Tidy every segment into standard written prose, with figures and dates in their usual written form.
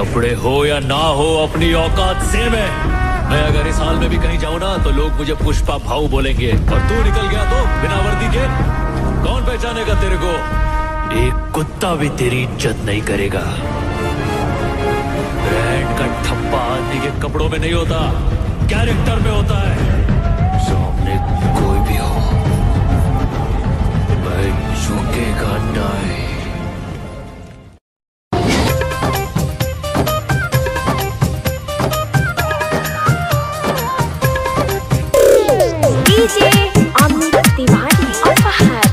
कपड़े हो या ना हो अपनी औकात सेम है। मैं अगर इस हाल में भी कहीं जाऊं ना तो लोग मुझे पुष्पा भाऊ बोलेंगे, और तू निकल गया तो बिना वर्दी के कौन पहचानेगा तेरे को। एक कुत्ता भी तेरी इज्जत नहीं करेगा। ब्रांड का ठप्पा आदमी के कपड़ों में नहीं होता, कैरेक्टर में होता है। सामने कोई भी हो, भाई झुकेगा नहीं। डीजे अमित तिवारी अपहर।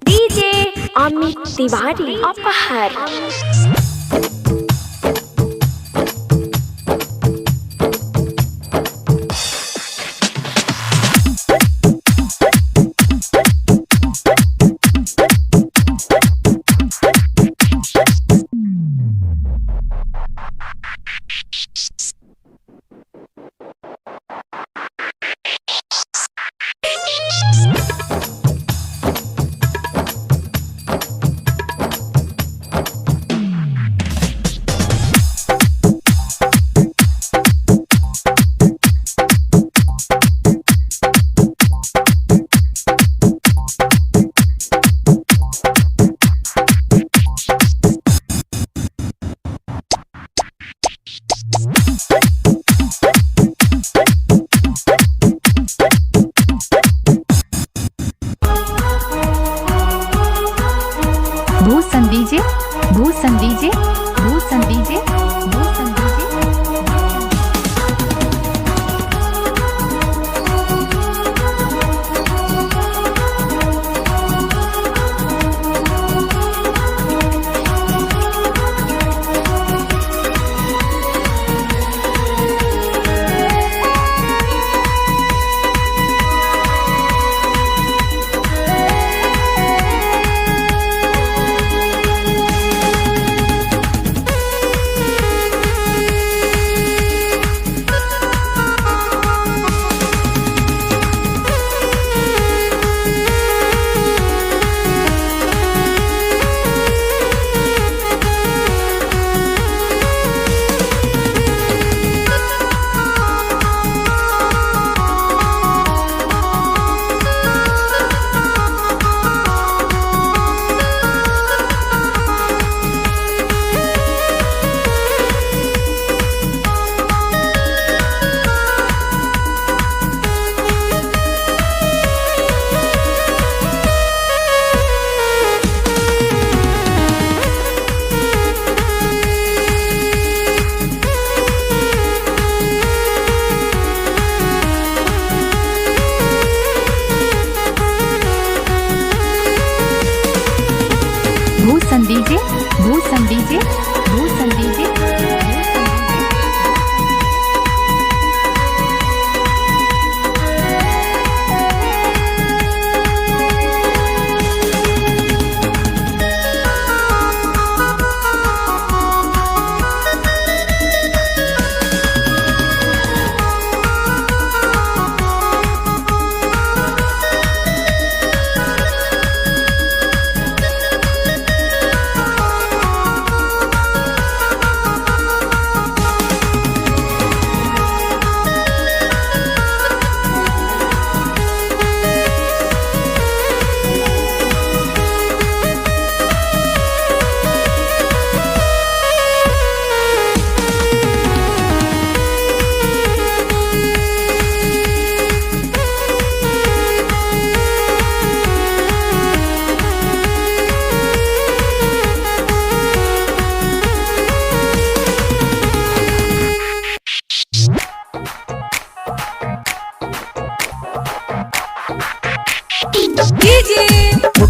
डीजे अमित तिवारी अपहर।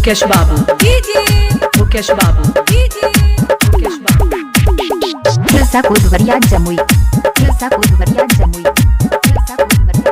मुकेश बाबू मुकेश बाबू मुकेश बाबू रसा कोदवरिया जमुई रसा कोदवरिया जमुई रसा कोदवरिया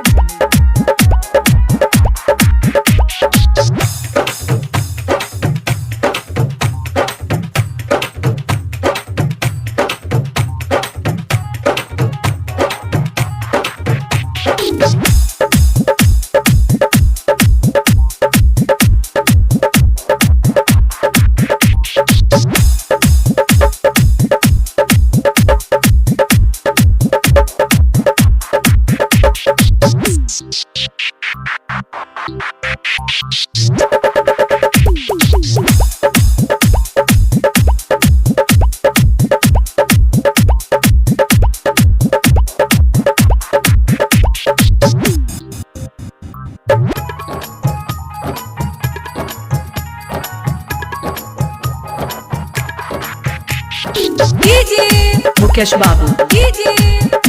मुकेश बाबू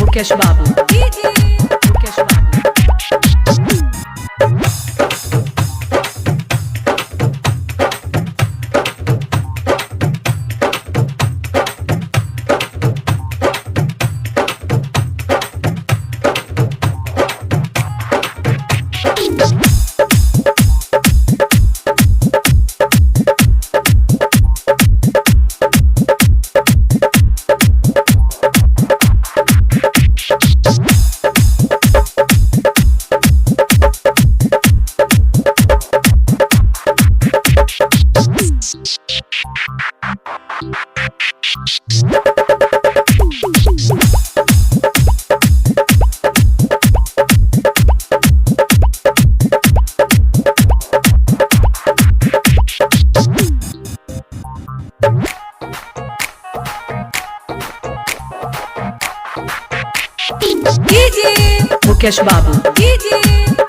मुकेश बाबू मुकेश बाबू मुकेश बाबू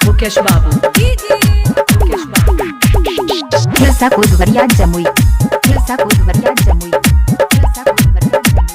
मुकेश बाबू मुकेश बाबू रसा कोदवरिया जमुई रसा कोदवरिया जमुई रसा कोदवरिया जमुई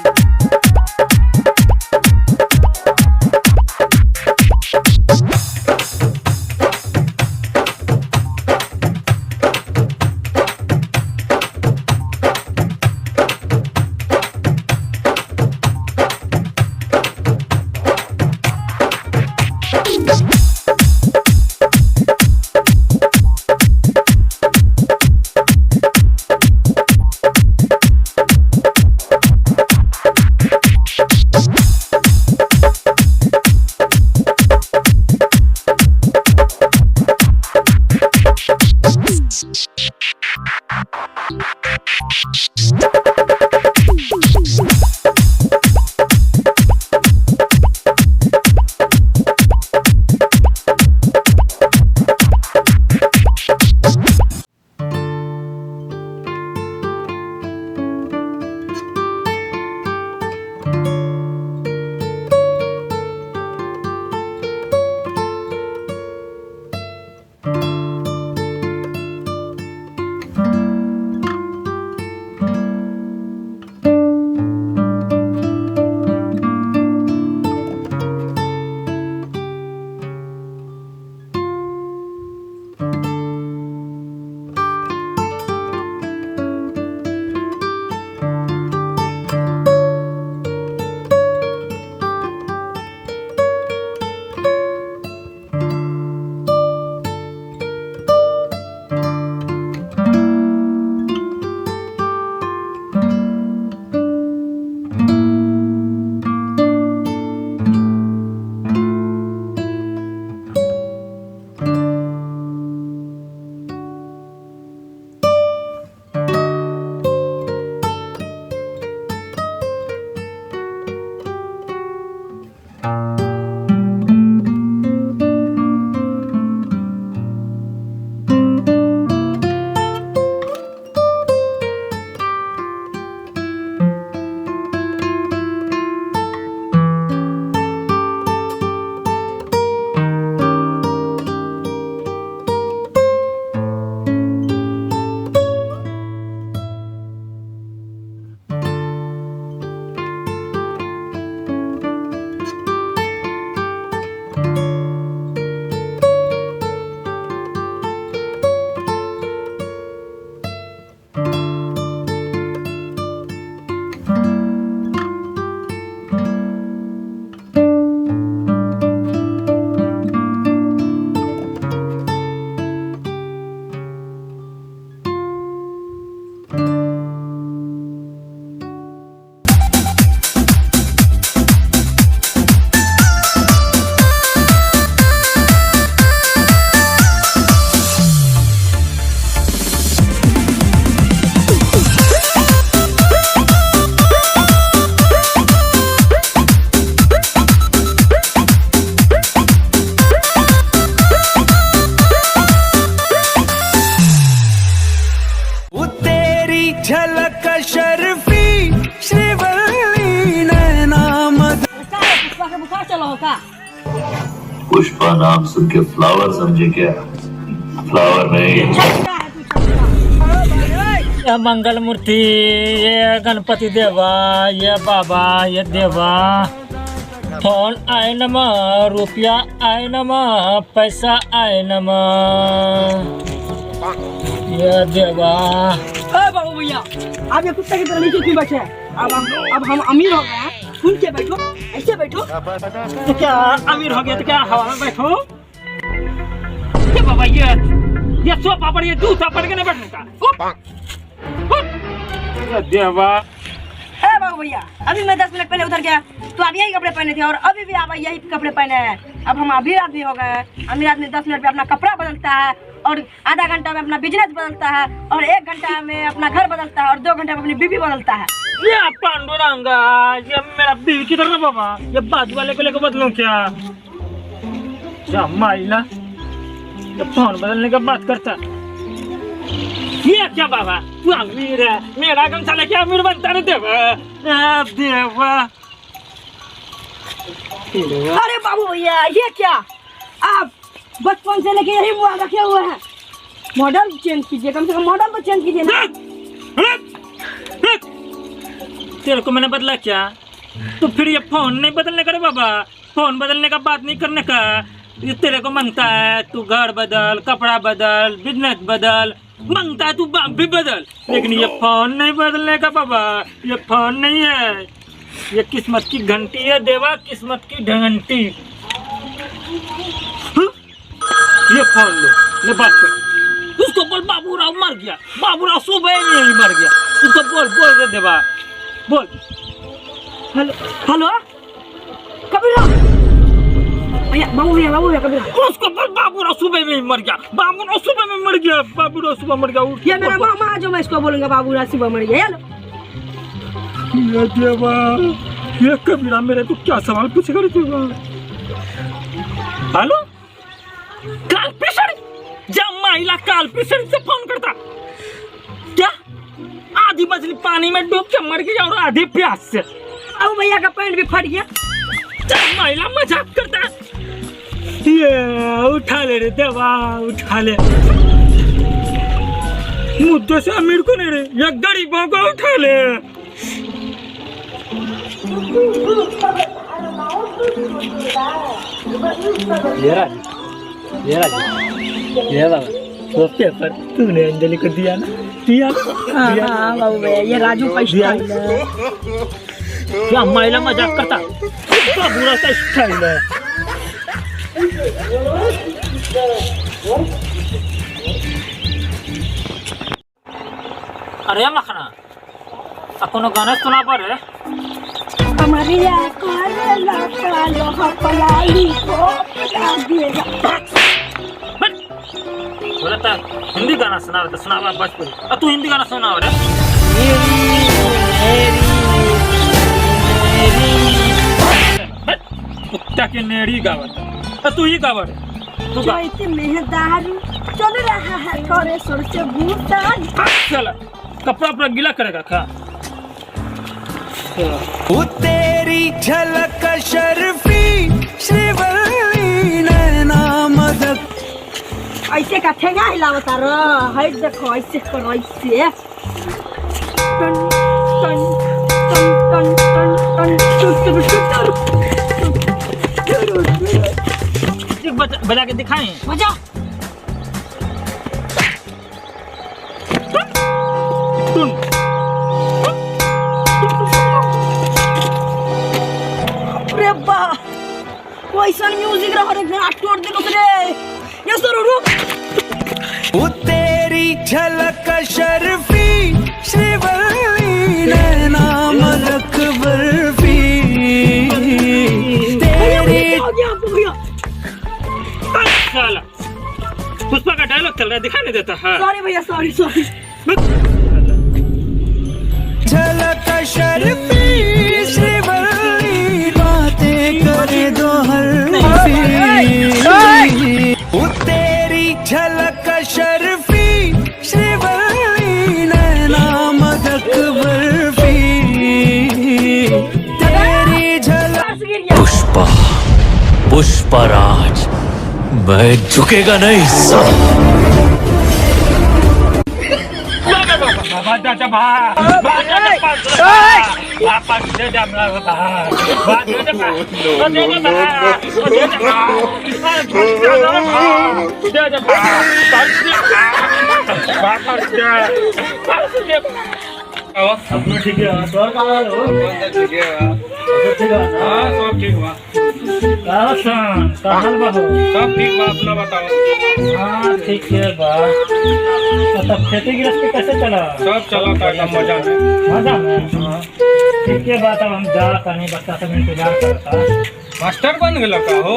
चलो हो का? पुष्पा नाम सुन के फ्लावर समझे क्या? फ्लावर नहीं। ये मंगल मूर्ति, ये गणपति देवा, ये बाबा, ये देवा, फोन आए नमा, रुपया आए नमा, पैसा आए नमा, ये देवा। बाबू भैया, आप ये कुत्ते की तरह नीचे क्यों बैठे हैं? अब हम अमीर हो गए हैं, सुन के बैठो, ऐसे बैठो। तो क्या अमीर हो गया तो क्या हवा में बैठो? ये बाबा ये सोफा पर ये जूता पड़ के नहीं बैठने का। ये देवा। बाबू भैया, अभी मैं 10 मिनट पहले उधर गया तो आप यही कपड़े पहने थे और अभी भी आप यही कपड़े पहने हैं। अब हम अमीर आदमी हो गए हैं। अमीर आदमी 10 मिनट में अपना कपड़ा बदलता है और आधा घंटा में अपना बिजनेस बदलता है और 1 घंटा में अपना घर बदलता है और 2 घंटे में अपनी बीवी बदलता है। ये पांडुरंगा, ये मेरा बीवी की तरह बाबा, ये बाजू वाले को लेकर बदलूं क्या माइला, ये फोन बदलने का बात करता। ये क्या बाबा, तू अमीर है, मेरा गमछा लेके अमीर बनता है देवा। देवा। अरे बाबू भैया, ये क्या आप बचपन से लेके यही मुआ रखे हुए हैं? मॉडल चेंज कीजिए, कम से कम मॉडल तो चेंज कीजिए ना। तेरे को मैंने बदला क्या? तो फिर ये फोन नहीं बदलने का रे बाबा, फोन बदलने का बात नहीं करने का। ये तेरे को मांगता है तू घर बदल, कपड़ा बदल, बिजनेस बदल, मांगता है तू बाप भी बदल, लेकिन ये फोन नहीं बदलने का बाबा। ये फोन नहीं है, ये किस्मत की घंटी है देवा, किस्मत की घंटी। ये फोन ले बात कर। उसको बोल बाबूराव मर गया, बाबूराव सुबह में ही मर गया। उसको बोल रे देवा, बोल। हेलो कबीरा भैया, बाबू भैया कबीरा। उसको बोल बाबूराव सुबह में ही मर गया, बाबूराव सुबह में मर गया, बाबूराव सुबह मर गया। ये मेरा मामा है जो मैं इसको बोलूंगा बाबूराव सुबह मर गया। ये देवा, ये कबीरा मेरे तो क्या सवाल पूछेगा रे देवा? हेलो काल पिसड़ी, जब महिला काल पिसड़ी से फोन करता क्या? आधी मछली पानी में डूब के मर गई और आधी प्यास से। अब भैया का पैंट भी फट गया। जब महिला मजाक करता, ये उठा ले रे देवा, उठा ले। मुद्दे से अमीर को नहीं रे, ये गरीबों को उठा ले। ये बाबा, वो पेपर तूने अंजलि को दिया ना? दिया हाँ बाबू भैया, ये राजू पैसा क्या महिला मजाक करता, इसका बुरा सा स्टाइल है। अरे मखना, कोनो गाना सुना पर है? हमारिया काला कालो हपलाई को पिला दिएगा। बोला था हिंदी गाना सुना रहा था, सुना भोजपुरी। अब तू हिंदी गाना सुना हो रहा? कुत्ता के नेड़ी गावत, तू ही गावत। तू गा। मेहदारी चल रहा है थोड़े सुर से भूता। चल कपड़ा अपना गीला करेगा खा। वो तेरी झलक शर्फी श्रीवल्ली नैना मदक। ऐसे का ठेंगा हिलावता रो, हाय देखो ऐसे करो, ऐसे टन टन टन टन टन टन। बजा के दिखाएं। बजा। अरे बा, वैसा म्यूजिक रहा रे, तोड़ दे रे। ये सर रुक। वो तेरी झलक शर्फी श्रीवल्ली नैना मदक बर्फी। तेरी साला पुष्पा का डायलॉग चल रहा है, दिखा नहीं देता है। सॉरी भैया, सॉरी। झलक शर्फी श्रीवल्ली बातें करे दो हल्फी। वो तेरी झलक शर्फी श्रीवल्ली नैना मदक बर्फी। तेरी झलक पुष्पा पुष्पराज, मैं झुकेगा नहीं साला। अपना ठीक है सर का हो ठीक है हां सब ठीक बा कहां बा हो सब ठीक बा अपना बताओ हां ठीक है बा तो खेती गृहस्थी कैसे चला सब चला था मजा में हां ठीक है बात अब हम जा करने बच्चा सब इंतजार करता मास्टर बन गेला का हो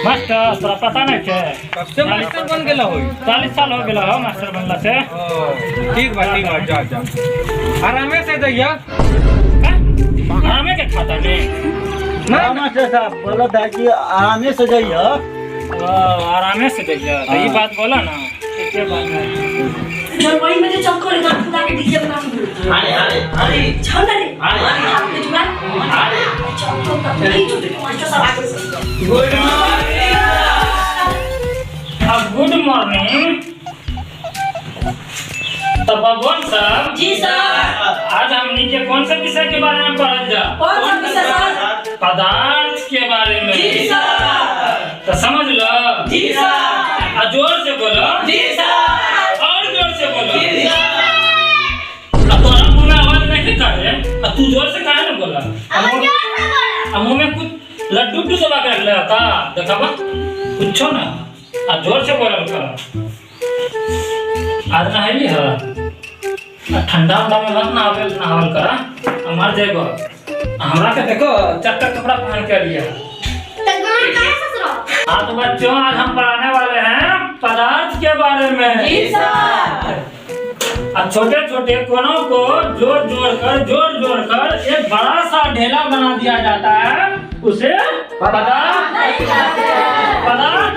मास्टर तोरा पता नहीं है कब से मास्टर बन गेला हो 40 साल हो गेला हो मास्टर बनला से ठीक बा जा जा आरामे से जइया आरामे के खाता नहीं ना मास्टर साहब बोला था कि आरामे से जइया आरामे से जइया तो ये बात बोला ना ठीक है बात है जब वही में जो चक्कर है तो खुदा के डीजे बना दो अरे चल रे अरे आप ने जुड़ा अरे चक्कर का नहीं जो मास्टर साहब आगे गुड मॉर्निंग तो भगवान साहब जी सर आज हमनी के कौन से विषय के बारे में पढ़ल जा कौन सा विषय सर पदार्थ के बारे में जी सर तो समझ लो जी सर जोर से बोलो जी सर और जोर से बोलो जी सर अब तोरा मुंह में आवाज नहीं कर रहे अब तू जोर से काहे ना बोला अब मुंह में कुछ लड्डू तो दबा के रख ले था देखा बा कुछ ना अब जोर से बोल कर आज नहाइली है ठंडा में मत नहावल करा हमार जेबो हमरा के देखो चट्टा कपड़ा पहन के लिया हाँ तो बच्चों आज हम पढ़ाने वाले हैं पदार्थ के बारे में जी सर अब छोटे छोटे कोनों को जोड़ जोड़ कर एक बड़ा सा ढेला बना दिया जाता है उसे पदार्थ क्या कहते हैं पदार्थ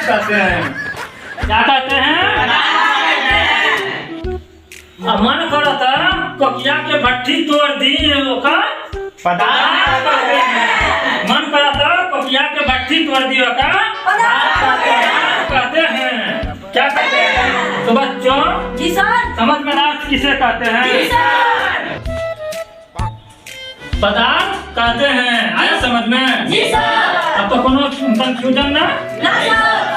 कहते हैं क्या कहते हैं मन करा था कोकिया के भट्टी तोड़ दी का पदार्थ कहते हैं मन करा था कोकिया के भट्टी तोड़ दी का कहते हैं क्या कहते हैं तो बच्चों जी सर समझ में पदार्थ किसे कहते हैं जी सर पदार्थ कहते हैं आया समझ में जी सर अब तो कोनो कंफ्यूजन ना सर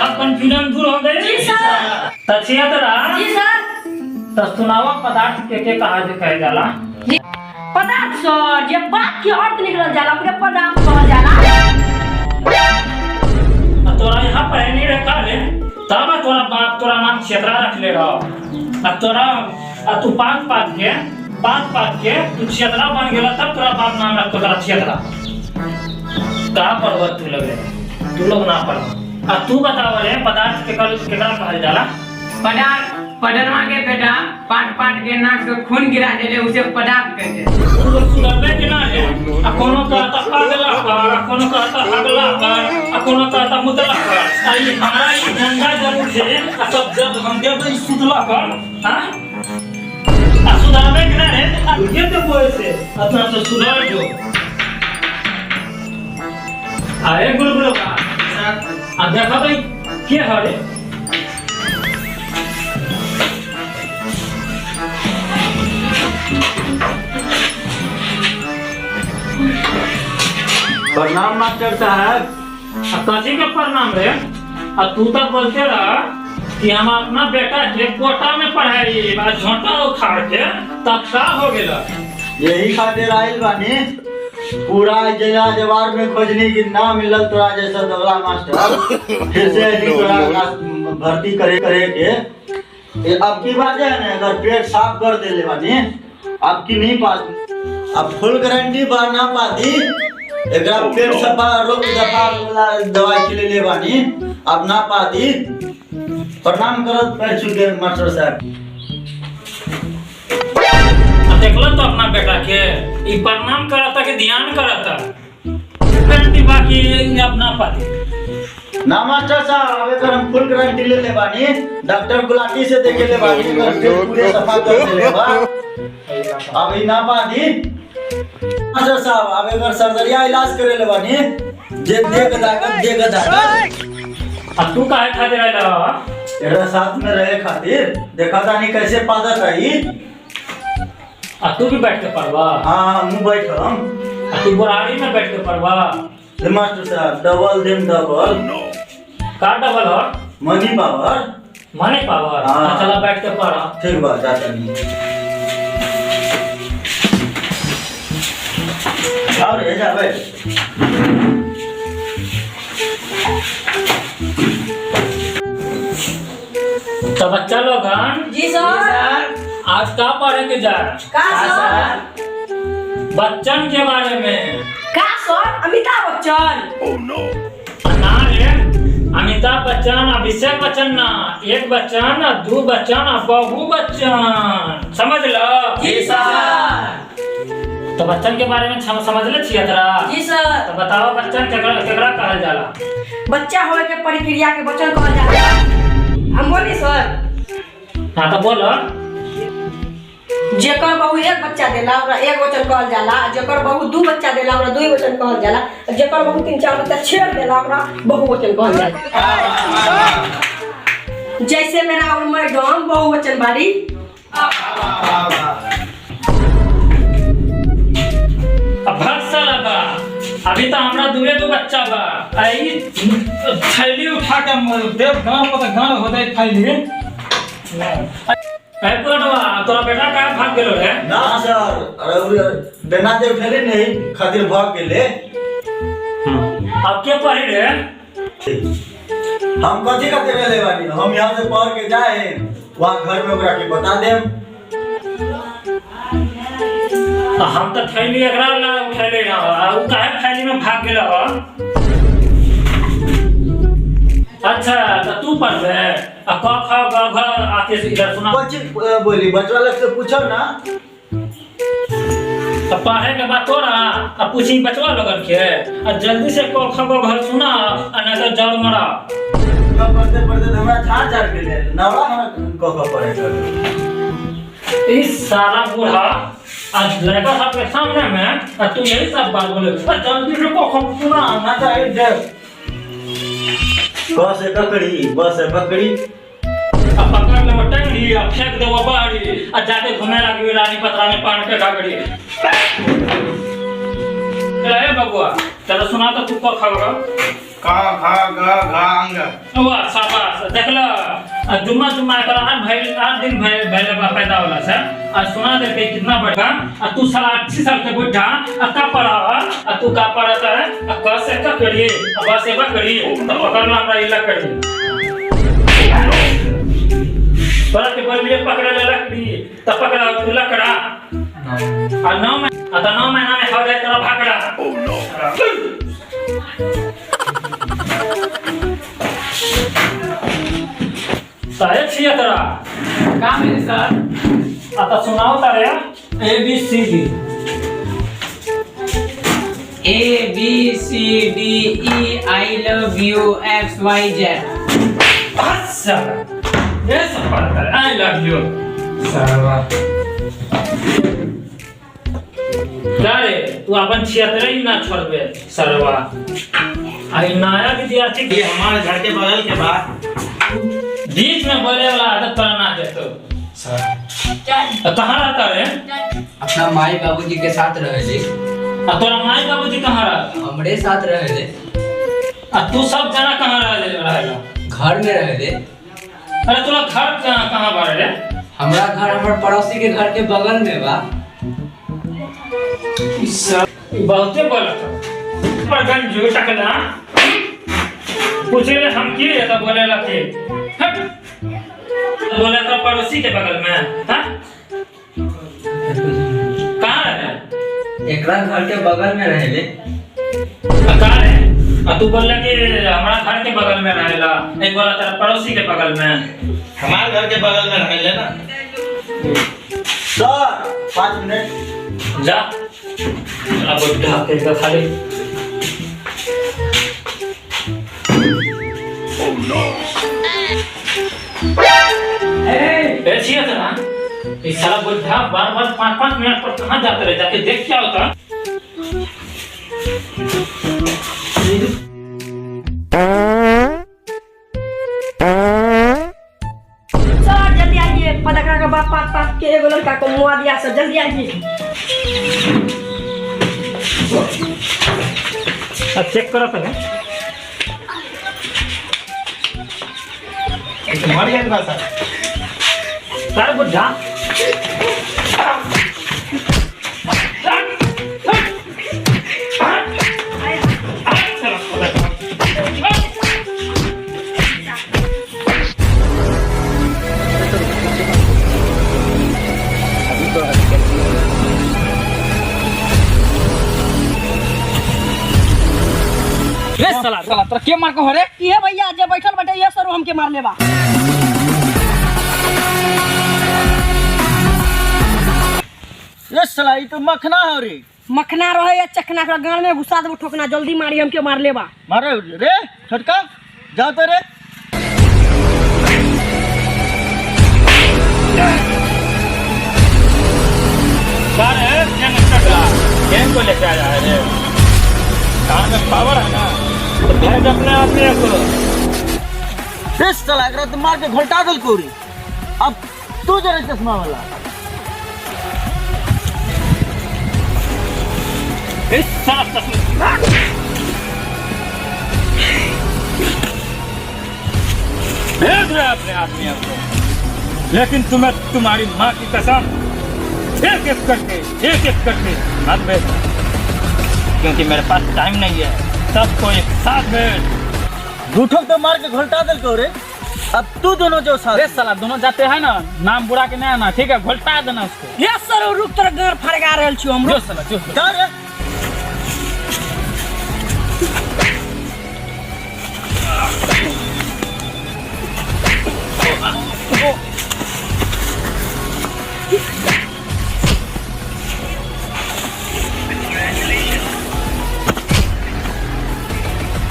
अब कंफ्यूजन दूर हो गई जी सर तछिया तरा जी सर तो सुनावा पदार्थ के कहा जे कहे जाला पदार्थ सर जे बात के अर्थ निकल जाला ओकरे पदार्थ कहल जाला तोरा यहाँ पर नहीं रखा रे तब तोरा बाप तोरा नाम क्षेत्रा रख ले रहा अब तोरा तू पात के तू क्षेत्रा बन गेला तब तोरा बाप नाम रख तोरा क्षेत्रा कहाँ पढ़वत तू लगे तू लोग ना पढ़ अब तू बताव रे पदार्थ के कहल जाला पदरमा के बेटा पाट के नाक से खून गिरा देले उसे पदार्थ कहते हैं तू लोग सुनबे कि ना रे आ कोनो कहता पागला कर कोनो कहता हगला कर आ कोनो कहता मुतला कर आई हमारा ई गंगा जरूर है आ सब जब हम देबे सुतला कर हां आ सुधारबे कि ना रे आ ये तो बोले से अपना तो सुधार जो आए गुलगुलो का आ देखा भाई के हरे प्रणाम मास्टर साहब। कथी के प्रणाम रे तू तो बोलते रहा कि हम अपना बेटा के कोटा में पढ़ाई झोंटा उखाड़ के तब का हो गेला यही खातिर आइल बानी पूरा जिला जवार में खोजनी की ना मिलल तोरा जैसा दोगला मास्टर फिर से तोरा भर्ती करे के अब की बात है ना अगर पेट साफ कर देले बानी अब की नहीं पास अब फुल गारंटी बा ना पाती एकरा पेट सफा रोग दफा वाला दवाई के ले बानी अब ना पाती प्रणाम करत पैर चुके मास्टर साहब। देखलो तो अपना बेटा के ई प्रणाम करता के ध्यान करता गारंटी बाकी अपना पाती ना मास्टर साहब अगर हम फुल गारंटी ले बानी डॉक्टर गुलाटी से देखे ले बानी अगर पेट पूरे सफा कर देले बा अब ई ना बानी मास्टर साहब, अब एकर सर्जरिया इलाज करे ले बानी, जे देख दागत अब तू काहे खातिर आइला बा? तेरा साथ में रहे खातिर देखा तानी कैसे पादत रही। अब तू भी बैठ के पढ़वा? हाँ मुँह बैठम। अब तू बुढ़ारी में बैठ के पढ़वा? मास्टर साहब डबल देम डबल। का डबल हो? Money power. Money power? हाँ। चला बैठ के पढ़ा। ठीक बात जाता नहीं। और ये जावे। तो बच्चा लोगन जी सर। आज का पढ़ेंगे जा? का सर? बच्चन के बारे में। का सर? अमिताभ बच्चन। ना रे, अमिताभ बच्चन, अभिषेक बच्चन ना, एक बच्चन, दो बच्चन, बहु बच्चन, समझ लो? जी सर। तो बच्चन के बारे में समझ ले छिए तरा? जी सर। तो बताओ बच्चन केकरा कहल जाला? बच्चा होए के प्रक्रिया के बच्चन कहल जाला। हम बोली सर? हाँ तो बोलो। जेकर बहू एक बच्चा देला ओकरा एक वचन कहल जाला, जेकर बहू दो बच्चा देला ओकरा दो वचन कहल जाला, जेकर बहू तीन चार बच्चा छेड़ देला ओकरा बहुवचन कहल जाला। जैसे मेरा और मैडम बहुवचन बारी। अब भक्त साला बा, अभी तो हमरा दूरे दो बच्चा बा, आई थैली उठा के देव गांव को तो गांव हो जाए थैली। ऐ पुरनवा, तोरा बेटा कहाँ भाग गेलो रे? ना सर, अरे बेना दे उठले नहीं खातिर भाग गेले। अब क्या पढ़ी रे? हम कथी का देवे ले बानी, हम यहाँ से पढ़ के जाए वहाँ घर में ओकरा के बता देम। हम तो थैली एकरा ला उठैले ना, उ काहे थैली में भाग गेलो हो? अच्छा तो तू पढ़ बे, आ क ख ग घ आके इधर सुना। बच्ची बोली बचवा लोग से पूछो ना। तो पढ़े के बाद तोरा अब पूछी बचवा लोगन के, आ जल्दी से क ख ग घ सुना, आ नहीं तो जड़ मरा। पढ़ते पढ़ते हमरा झाड़ झाड़ के ले नवरा हमरा क पढ़े कर। इस सारा बूढ़ा आज लड़का सब के सामने में तू यही सब बात बोले, जल्दी से क ख सुना, ना तो एक दे क से ककड़ी, ब से बकरी। अब पकड़ ले वो टंगड़ी, अब फेंक दे वो बाड़ी, आ जाके घूमे लगी रानी पतरा में पान के घागड़ी। ए बबुआ, चलो सुना तो तू क ख ग। का खा गा घांग। वाह शाबाश, देखला जुम्मा जुम्मा कर आठ दिन भइले बा पैदा होला से। आज सुना दे के कितना बढ़ा, आ तू साला 80 साल के बुढ़ा, आ का पढ़ा, आ तू का पढ़ता है, आ क से का करी, आ ब से बा करी, तो पकड़ना हमरा इला करी। तोरा के बलिए पकड़े ले लकड़ी, तो पकड़ा तू लकड़ा। आ 9 महीना में हो जाए तेरा भागड़ा। साहेब छिए तोरा का मेरे सर? आता सुनाओ तारे ABCD। ABCDE I love you XYZ। अच्छा ये सब पढ़ता है I love you सरवा। क्या रे तू अपन क्षेत्र ही ना छोड़बे सरवा। आई नया विद्यार्थी ये हमारे घर के बगल के बात बीच में बोले वाला आदत तोरा ना दे तो सर कहाँ रहता रे? अपना माई बाबूजी के साथ रहे। आ तोरा माई बाबूजी कहाँ रहता? हमरे साथ रहे। आ तू सब जना कहाँ रहेला? घर में रहे। अरे तोरा घर कहाँ बारे रे? हमरा घर हमर पड़ोसी के घर के बगल में बा। बहुते बोलत पर गंजू टकला पूछे हम की है तो बोले लगे बोले तो पड़ोसी के बगल में हां कहां है? एकरा घर के बगल में रहे। कहां है? तू बोल कि हमारा घर के बगल में रहेला, एक बोला तेरा पड़ोसी के बगल में। हमारे घर के बगल में रहे ना सर 5 मिनट जा अब बुढ़ा के खाली। ए छिए त ना इस साला बुढ़ा बार बार 5-5 मिनट पर कहाँ जाते रहे, जाके देख क्या होता। सर जल्दी आइए, पदकरा का बाप 5-5 के एगो लड़का को मुआ दिया सर, जल्दी आइए। अब चेक करो पहले। तुम्हारी बात सर सर बुढ़ा साला तोरा के मार को रे? ये भैया जे बैठल बैठे ये सर हमके मार लेबा। ये साला ई तो मखना हो रे। मखना रहे या चखना का गाड़ में घुसा दे ठोकना, जल्दी मारी हमके मार लेबा। मारे रे छोटका, जाओ तो रे। सर गैंग टकला गैंग को लेके आया है रे। कार में पावर है ना, तो भेज अपने आदमी को। इस साला एकरा तो मार के घोटा दल को रे। अब तू जरा चश्मा वाला। इस साला तस्वीर भेज रहे अपने आदमी को, लेकिन तुम्हें तुम्हारी माँ की कसम एक एक करके मत भेज, क्योंकि मेरे पास टाइम नहीं है। सबको एक साथ भेज। झूठों तो मार के घोटा दल को रे। अब तू दोनों जो साथ। अरे साला दोनों जाते हैं ना, नाम बुरा के नहीं आना, ठीक है? घोलटा देना उसको। ये सर रुक तर गाड़ फड़गा रहल छियो हमरो। जो साला जो जा रे।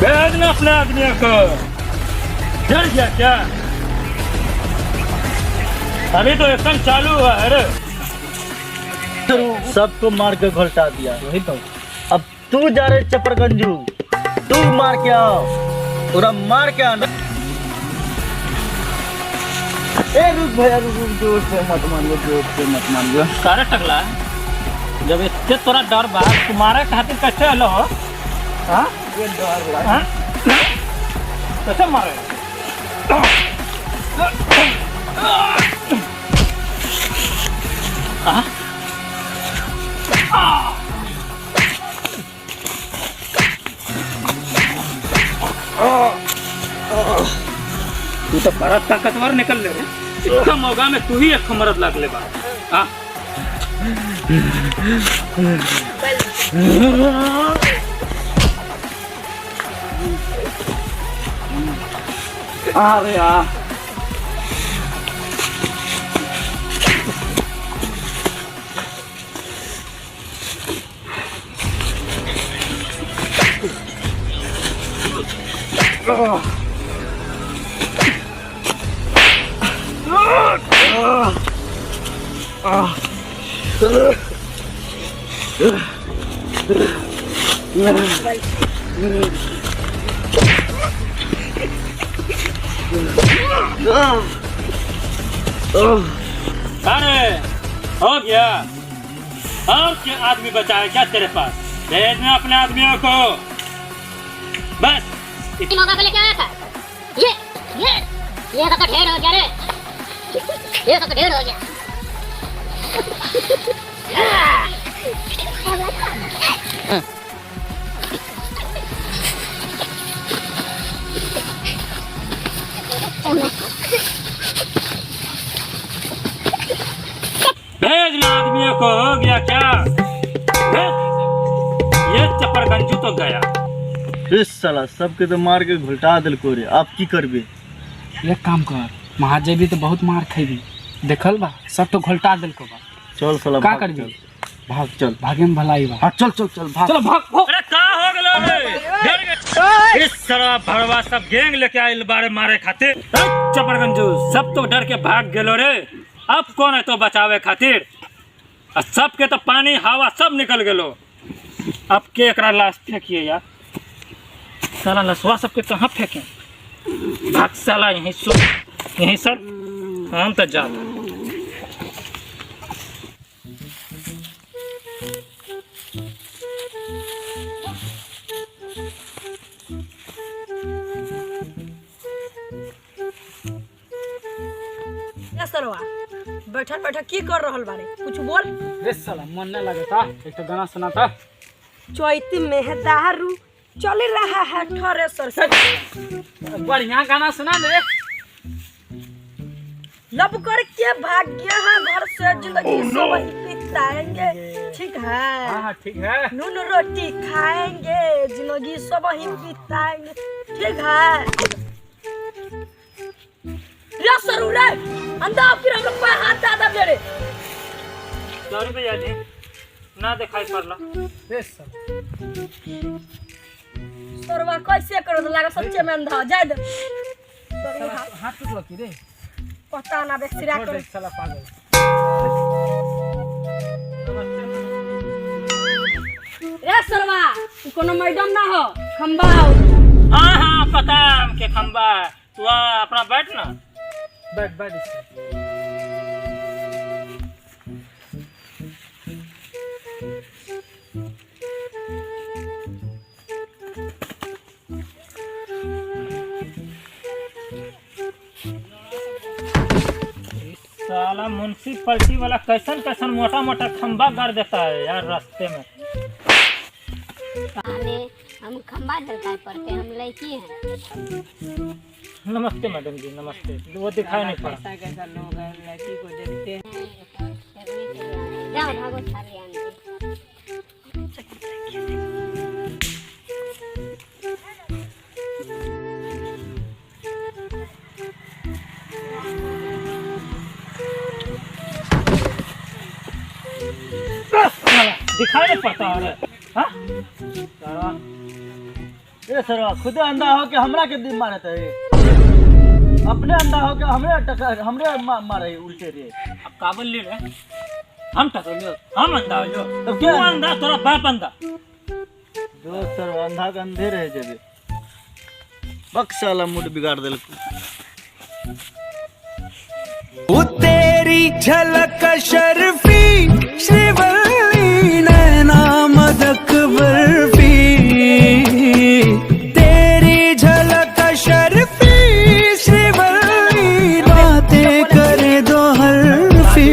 भेजना अपने आदमी को। डर गया क्या? अभी तो एक्शन चालू हुआ है रे। सबको मार के घोटा दिया। वही तो। अब तू जा रे चपरगंजू, तू मार के आओ, पूरा मार के आना। ए रुक भैया रुक, जोर से मत मान लो, जोर से मत मान लो। सारे टकला जब इतने तोरा डर बा, तुम्हारे खातिर कैसे हलो? हाँ ये डर लगा। हाँ? कैसे मारे? हाँ? तू तो बड़ा ताकतवर निकल ले रे। इसका मौका में तू ही एक मरद लाग ले बा। हाँ? अरे यार अरे हो गया। और क्या आदमी बचा है क्या तेरे पास? भेजना अपने आदमियों को। बस इसी मौका पे लेके आया था। ये सब तो ढेर हो गया रे। ये सब तो ढेर हो गया। भेजना आदमियों को। हो गया क्या? भेज। ये चपरगंजू तो गया। इस साला सबके तो मार के घुलटा दिल को रे। आप की करबे? एक काम कर, महाजेबी तो बहुत मार खेबी, देखल बा सब तो घोलटा दिल को बा। चल साला का भाग करबी? चल। भाग चल। भागे में भलाई बा। हाँ चल चल चल भाग। चलो भाग भाग। अरे का हो गलो रे? डर गए। इस सारा भड़वा सब गैंग लेके आइल बारे मारे खातिर। चपरगंजू सब तो डर के भाग गेलो रे। अब कौन है तो बचावे खातिर? सबके तो पानी हवा सब निकल गेलो। अब के एकरा लाश फेंकिए यार? साला लसवा सबके कहाँ फेंके? भाग साला यहीं सर हम तो जा। सरवा बैठल बैठल की कर रहल बारे? कुछ बोल। रे साला मन न लगता, एक तो गाना सुनाता। चैती में दारू चल रहा है थ्रेसर से। बढ़िया गाना सुना दे। लब करके भाग्य है घर से जिंदगी से वही बिताएंगे। ठीक है? हाँ ठीक है। नून रोटी खाएंगे जिंदगी सब वही बिताएंगे। ठीक है? रे सरू रे अंधा फिर हम लोग पे हाथ दादा मेरे। सॉरी भैया जी ना दिखाई पड़ला। रे साला सरवा कैसे करो लगा सच्चे में अंधा जाए दे। हाथ टूट लगी रे। पता ना बेसिरा कर साला पागल। रे सरवा कोनो मैडम ना हो खंबा हो। हाँ पता हमके खंबा। तू अपना बैठ ना। बैठ बैठ। साला म्युनिसिपैलिटी वाला कैसन कैसन मोटा मोटा खंबा गाड़ देता है यार रास्ते में। हम खंबा दिखाई पड़ते, हम लड़की हैं। नमस्ते मैडम जी नमस्ते। वो दिखाई नहीं पड़ा। कैसा कैसा लोग हैं लड़की को देखते हैं। जाओ भागो थाली आने। दिखाई नहीं पड़ता है। हाँ ए सरवा खुदे अंधा हो के हमरा के दिन मारत है। अपने अंधा हो के हमरे मारे उल्टे रे। अब काबुल ले रहे हम टकलियो हम अंधा हो जो। तब तू क्या अंधा तोरा बाप अंधा। जो सर अंधा के अंधे रहे जेबे। बक्साला मूड बिगाड़ देल। वो तेरी झलक शर्फी श्रीवल्ली नैना मदक बर्फी। तेरी झलक शर्फी श्रीवल्ली बातें करे दो हरफी।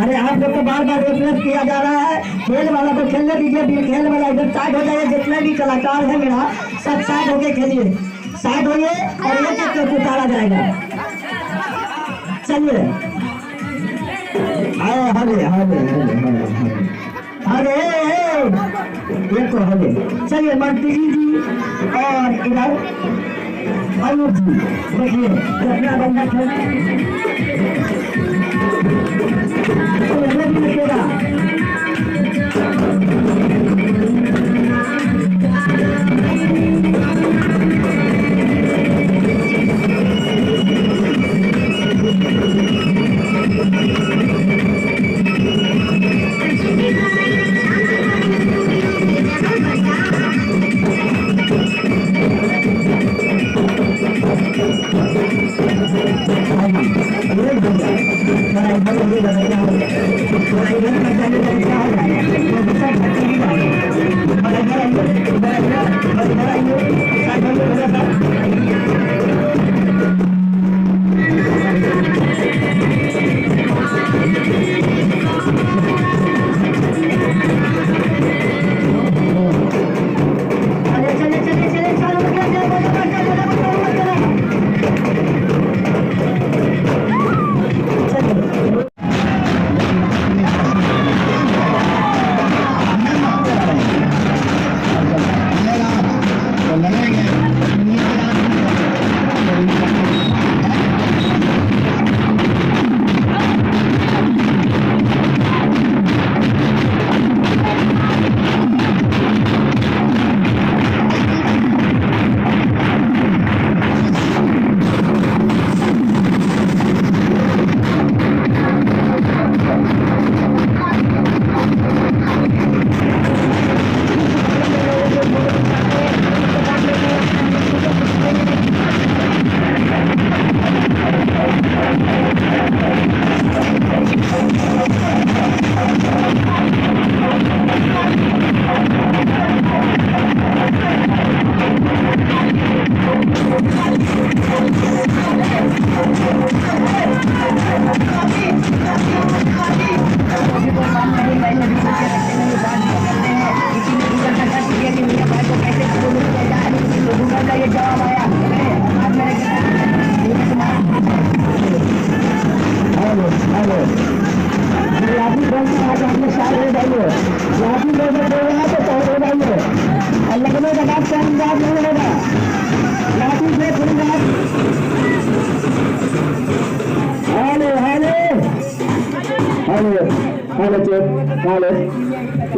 अरे आप लोग को बार बार रिक्वेस्ट किया जा रहा है, खेल वाला को खेलने दीजिए। खेल वाला इधर साइड हो जाइए। जितने भी कलाकार है मेरा सब साइड होके खेलिए, साइड होइए और एक एक करके उतारा जाएगा। चलिए हले एक तो हले। चलिए मंत्री जी और इधर अयूब जी देखिए अपना बंदा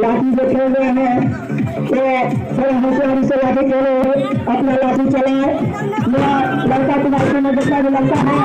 लाठी जो खेल रहे हैं तो थोड़ा होशियारी से लाठी खेलो, अपना लाठी चलाए। मेरा लड़का तुम्हारे में जितना भी लड़का है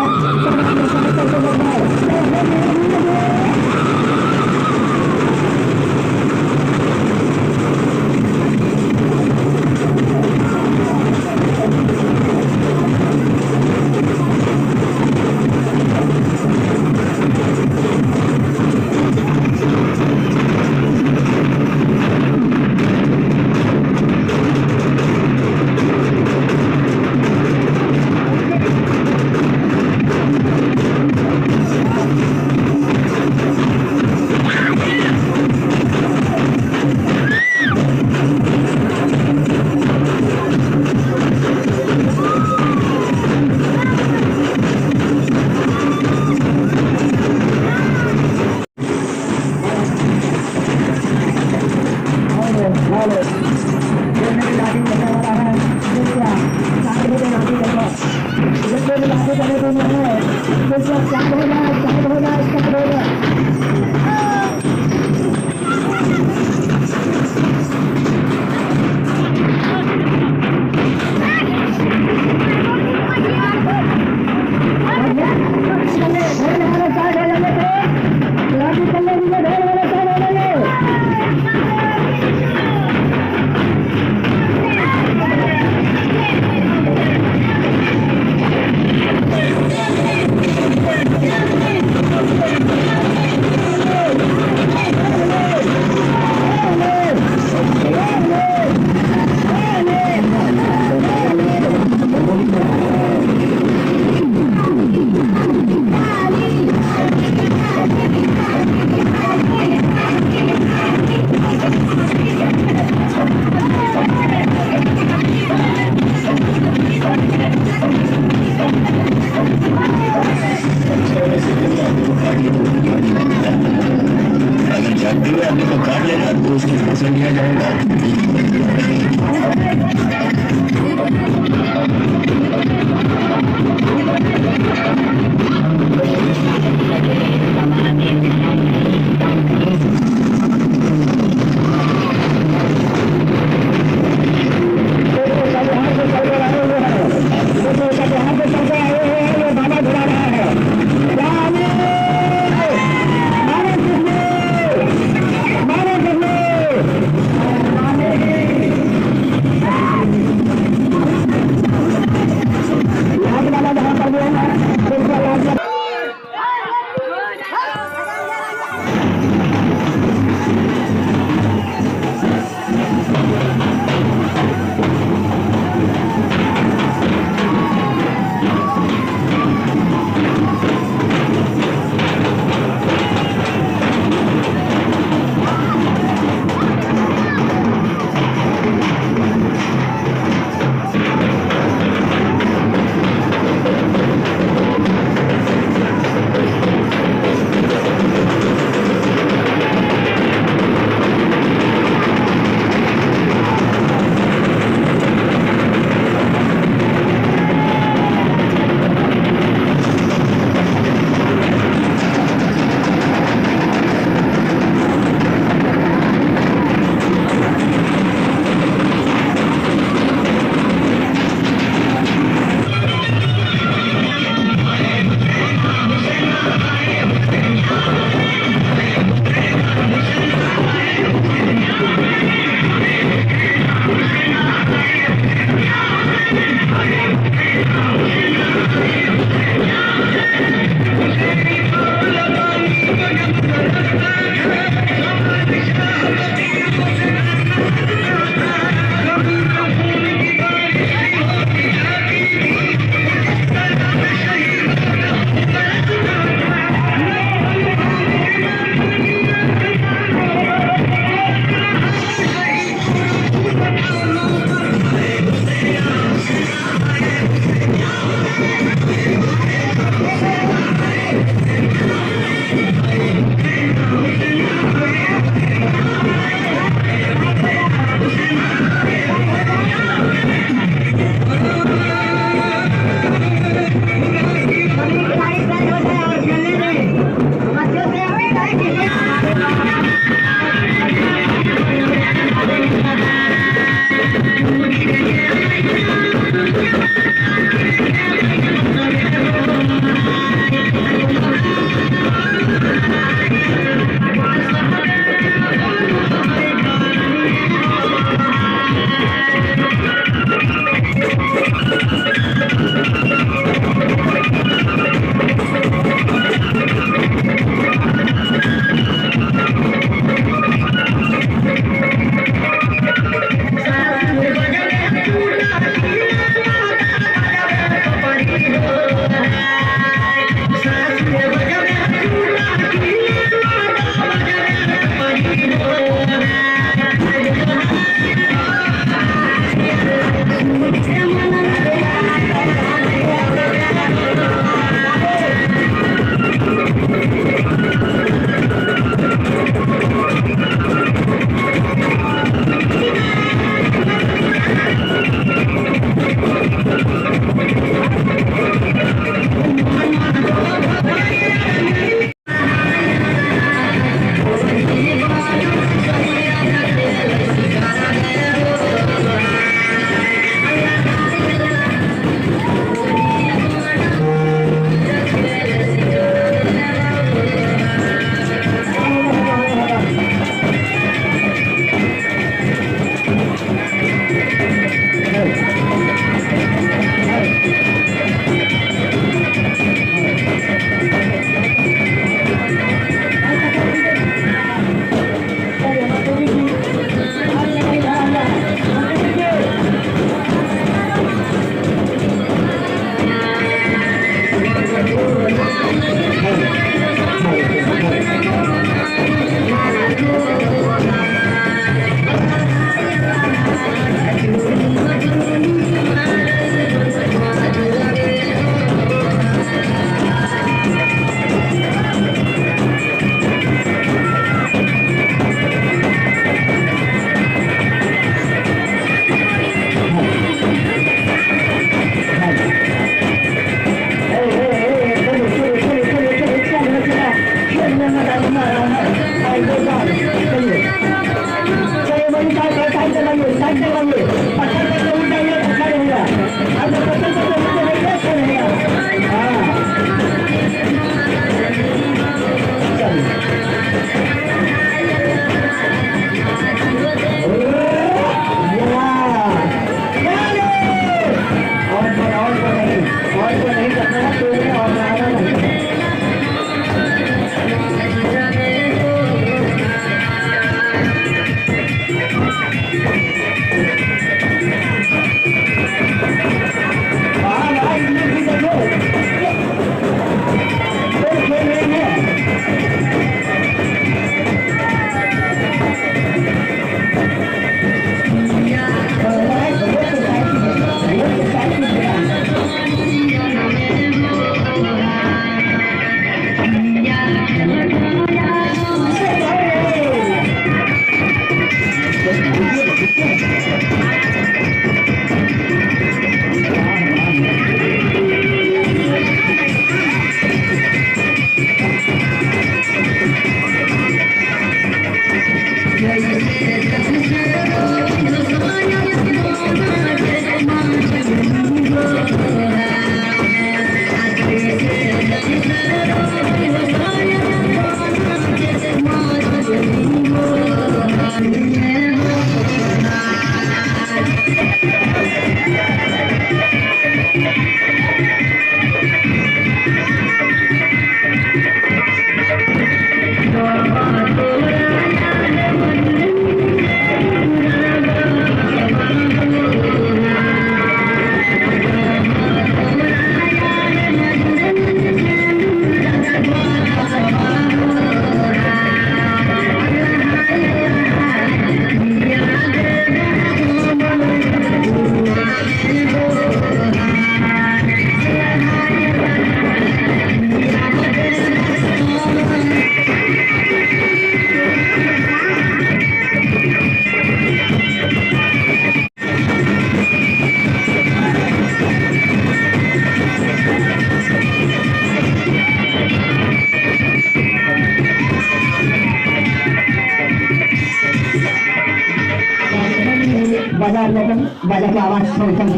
बाजार लेकिन बाजार की आवाज सुनता है।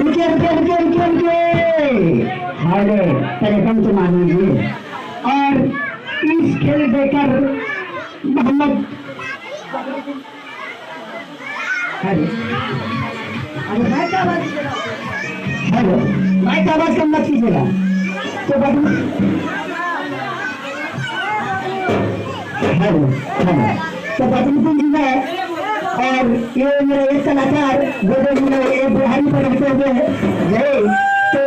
रुकिए रुकिए रुकिए रुकिए रुकिए हाले पहले तो मान लीजिए और इस खेल देखकर मोहम्मद हेलो माइक आवाज हेलो माइक आवाज कम मत कीजिएगा तो हेलो हेलो तो बदलती जी में और ये मेरे एक कलाकार ये बुढ़ाई पर रहते हुए गए तो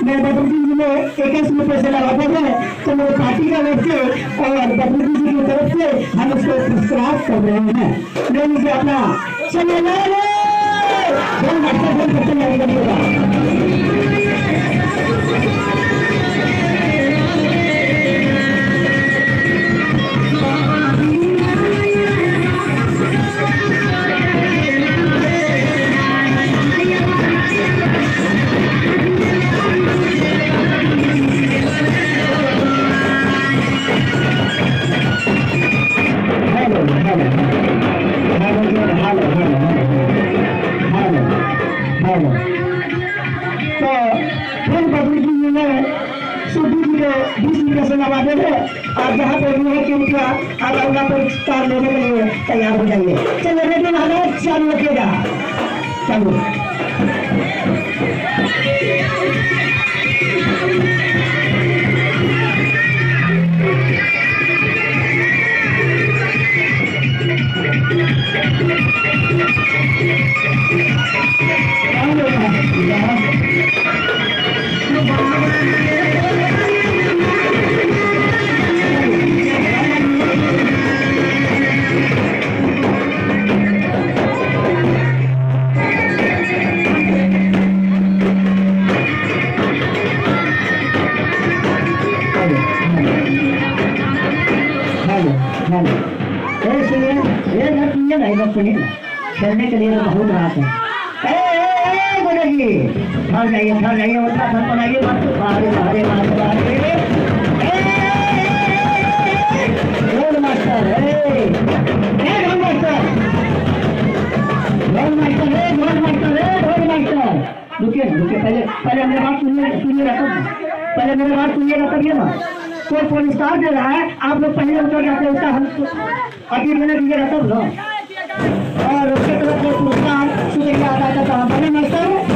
मैं बदलती जी में 21 रुपये से लगाते थे तो मेरे पार्टी का व्यक्ति और बदलती जी की तरफ से हम उसको पुरस्कार कर रहे हैं। मैं मुझे अपना चले तो फिर बबलू जी ने सुधी जी को 20 मिनट से नवाजे थे और जहाँ पे भी है कि उनका अगला पुरस्कार लेने के लिए तैयार हो जाइए। चलो रेडियो हालत चालू रखिएगा चालू खेलने के लिए बहुत रात है। ठहर जाइए उत्तराखंड बनाइए रोड मास्टर रोड मास्टर रुकिए ना रुकिए, पहले पहले मेरी बात सुनिएगा तब, पहले मेरी बात सुनिएगा तब ना। कोई पुरस्कार दे रहा है, आप लोग पहले उतर जाते हैं, उसका हम अभी मैंने दीजिएगा तब ना। और उसके तरफ से पुरस्कार शुक्रिया अदा करता हूँ। पहले मास्टर